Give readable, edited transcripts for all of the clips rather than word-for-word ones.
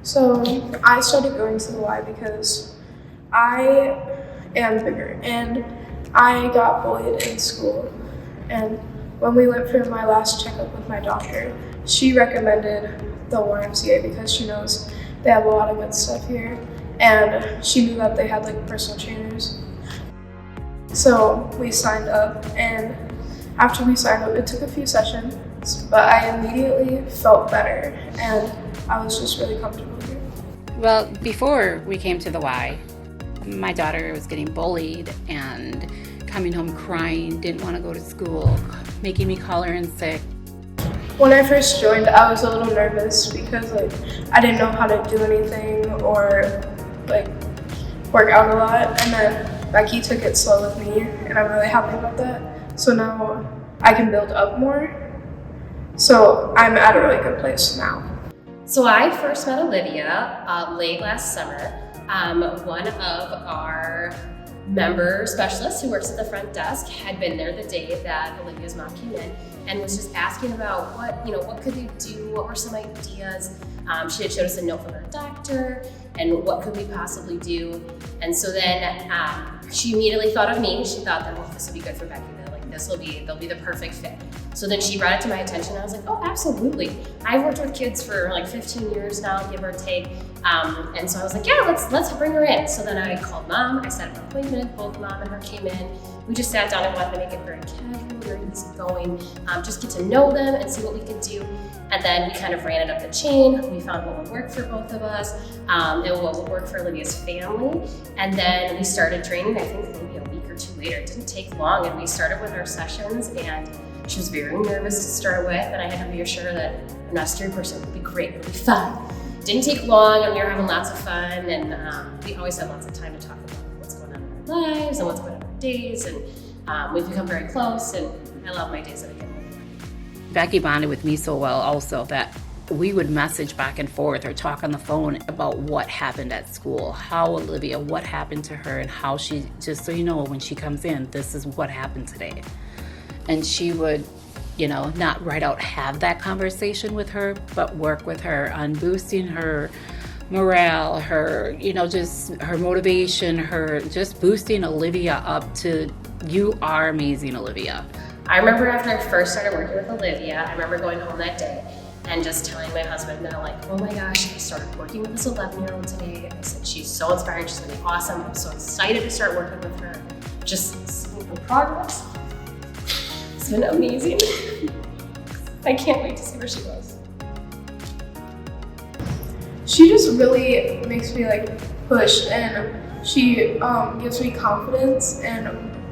So I started going to the Y because I am bigger and I got bullied in school. And when we went for my last checkup with my doctor, she recommended the YMCA because she knows they have a lot of good stuff here. And she knew that they had like personal trainers. So we signed up, and after we signed up, it took a few sessions, but I immediately felt better and I was just really comfortable here. Well, before we came to the Y, my daughter was getting bullied and coming home crying, didn't want to go to school, making me call her in sick. When I first joined, I was a little nervous because I didn't know how to do anything or work out a lot, and then Becky took it slow with me, and I'm really happy about that. So now I can build up more. So I'm at a really good place now. So I first met Alyvia late last summer. One of our member specialists who works at the front desk had been there the day that Alyvia's mom came in and was just asking about what could they do, what were some ideas. She had showed us a note from her doctor and what could we possibly do. And so then she immediately thought of me. She thought that, well, this will be good for Becky. They'll be the perfect fit. So then she brought it to my attention. I was like, oh, absolutely. I've worked with kids for like 15 years now, give or take. And so I was like, yeah, let's bring her in. So then I called mom, I set up an appointment, both mom and her came in. We just sat down and wanted to make it very casual, very easygoing, just get to know them and see what we could do. And then we kind of ran it up the chain. We found what would work for both of us, and what would work for Alyvia's family. And then we started training, I think maybe a week or two later. It didn't take long, and we started with our sessions, and she was very nervous to start with, and I had to reassure her that I'm not a scary person, it'll be great, it'll be fun. Didn't take long, and we were having lots of fun, and we always had lots of time to talk about what's going on in our lives and what's going on in our days, and we've become very close, and I love my days that I get home. Becky bonded with me so well also that we would message back and forth or talk on the phone about what happened at school, how Alyvia, what happened to her, and how she, just so you know, when she comes in, this is what happened today. And she would, not right out have that conversation with her, but work with her on boosting her morale, her, just her motivation, her just boosting Alyvia up to, you are amazing, Alyvia. I remember after I first started working with Alyvia, I remember going home that day and just telling my husband that oh my gosh, I started working with this 11-year-old today. I said, she's so inspiring, she's gonna be awesome. I'm so excited to start working with her. Just seeing her progress. It's been amazing. I can't wait to see where she goes. She just really makes me push, and she gives me confidence in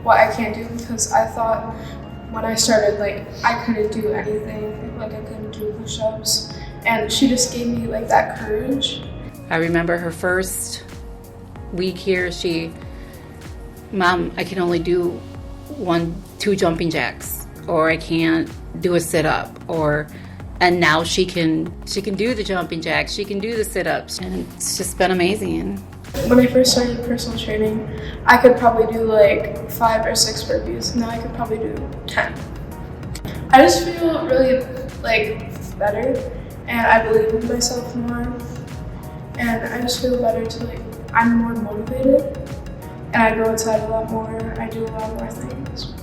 what I can do, because I thought when I started I couldn't do anything, I couldn't do push-ups, and she just gave me that courage. I remember her first week here, Mom, I can only do 2 jumping jacks, or I can't do a sit-up, and now she can do the jumping jacks, she can do the sit-ups, and it's just been amazing. When I first started personal training, I could probably do 5 or 6 burpees. Now I could probably do 10. I just feel really better, and I believe in myself more, and I just feel better I'm more motivated, and I go outside a lot more, I do a lot more things.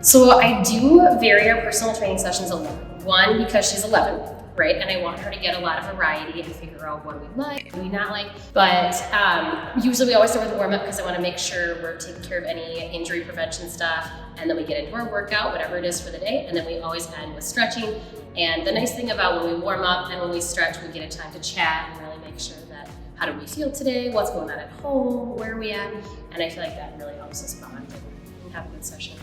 So I do vary our personal training sessions a lot. One, because she's 11. Right, and I want her to get a lot of variety and figure out what we like, what we not like. But usually we always start with a warm-up because I want to make sure we're taking care of any injury prevention stuff, and then we get into our workout, whatever it is for the day, and then we always end with stretching. And the nice thing about when we warm up and when we stretch, we get a time to chat and really make sure that how do we feel today, what's going on at home, where are we at, and I feel like that really helps us bond and have a good session.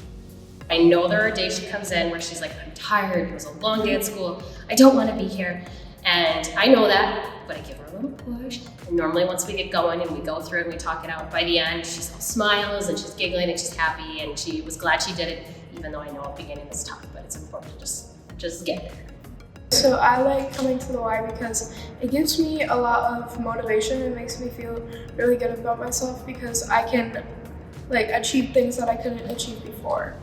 I know there are days she comes in where she's like, I'm tired, it was a long day at school, I don't want to be here. And I know that, but I give her a little push. And normally once we get going and we go through it and we talk it out, by the end, she's all smiles and she's giggling and she's happy and she was glad she did it, even though I know at the beginning it's tough, but it's important to just get there. So I like coming to the Y because it gives me a lot of motivation. It makes me feel really good about myself because I can achieve things that I couldn't achieve before.